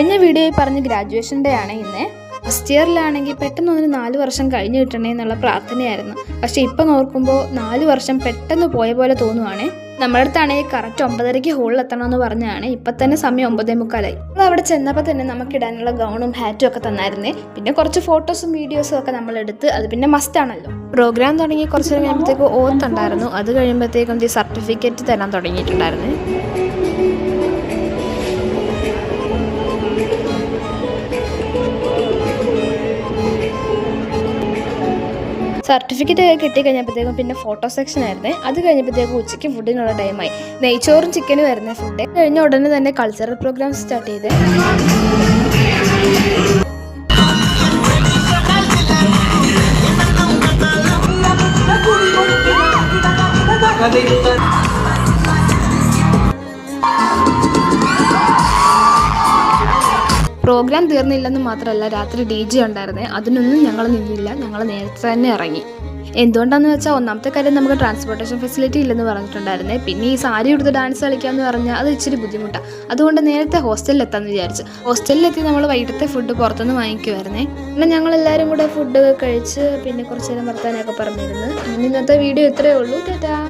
കഴിഞ്ഞ വീഡിയോയിൽ പറഞ്ഞ ഗ്രാജുവേഷൻ ഡേ ആണ് ഇന്ന്. ഫസ്റ്റ് ഇയറിലാണെങ്കിൽ പെട്ടെന്ന് 4 വർഷം കഴിഞ്ഞ് കിട്ടണേ എന്നുള്ള പ്രാർത്ഥനയായിരുന്നു. പക്ഷെ ഇപ്പം ഓർക്കുമ്പോൾ 4 വർഷം പെട്ടെന്ന് പോയ പോലെ തോന്നുവാണേ. നമ്മുടെ അടുത്താണെങ്കിൽ കറക്റ്റ് 9:30 ഹോളിൽ എത്തണമെന്ന് പറഞ്ഞാണ്. ഇപ്പം തന്നെ സമയം 9:45. നമ്മൾ അവിടെ ചെന്നപ്പോൾ തന്നെ നമുക്ക് ഇടാനുള്ള ഗൗണും ഹാറ്റും ഒക്കെ തന്നായിരുന്നേ. പിന്നെ കുറച്ച് ഫോട്ടോസും വീഡിയോസും ഒക്കെ നമ്മൾ എടുത്ത്, അത് പിന്നെ മസ്റ്റാണല്ലോ. പ്രോഗ്രാം തുടങ്ങി കുറച്ച് കഴിയുമ്പോഴത്തേക്ക് ഓത്ത് ഉണ്ടായിരുന്നു. അത് കഴിയുമ്പോഴത്തേക്കും സർട്ടിഫിക്കറ്റ് തരാൻ തുടങ്ങിയിട്ടുണ്ടായിരുന്നു. സർട്ടിഫിക്കറ്റ് കിട്ടിക്കഴിഞ്ഞപ്പോഴത്തേക്കും പിന്നെ ഫോട്ടോ സെക്ഷൻ ആയിരുന്നേ. അത് കഴിഞ്ഞപ്പോഴത്തേക്കും ഉച്ചയ്ക്ക് ഫുഡിനുള്ള ടൈമായി. നെയ്ച്ചോറും ചിക്കനും ആയിരുന്നേ ഫുഡ്. കഴിഞ്ഞ ഉടനെ തന്നെ കൾച്ചറൽ പ്രോഗ്രാം സ്റ്റാർട്ട് ചെയ്ത്. പ്രോഗ്രാം തീർന്നില്ലെന്ന് മാത്രമല്ല, രാത്രി DJ ഉണ്ടായിരുന്നേ. അതിനൊന്നും ഞങ്ങൾ നിന്നില്ല. ഞങ്ങൾ നേരത്തെ തന്നെ ഇറങ്ങി. എന്തുകൊണ്ടാണെന്ന് വെച്ചാൽ, ഒന്നാമത്തെ കാര്യം നമുക്ക് ട്രാൻസ്പോർട്ടേഷൻ ഫെസിലിറ്റി ഇല്ലെന്ന് പറഞ്ഞിട്ടുണ്ടായിരുന്നേ. പിന്നെ ഈ സാരി എടുത്ത് ഡാൻസ് കളിക്കാമെന്ന് പറഞ്ഞാൽ അത് ഇച്ചിരി ബുദ്ധിമുട്ടാണ്. അതുകൊണ്ട് നേരത്തെ ഹോസ്റ്റലിൽ എത്താമെന്ന് വിചാരിച്ചു. ഹോസ്റ്റലിലെത്തി നമ്മൾ വൈകിട്ടത്തെ ഫുഡ് പുറത്തുനിന്ന് വാങ്ങിക്കുമായിരുന്നേ. പിന്നെ ഞങ്ങളെല്ലാവരും കൂടെ ഫുഡ് കഴിച്ച് പിന്നെ കുറച്ച് നേരം വർത്താനമൊക്കെ പറഞ്ഞിരുന്നു. ഇന്നത്തെ വീഡിയോ ഇത്രയേ ഉള്ളൂ. ടാറ്റാ.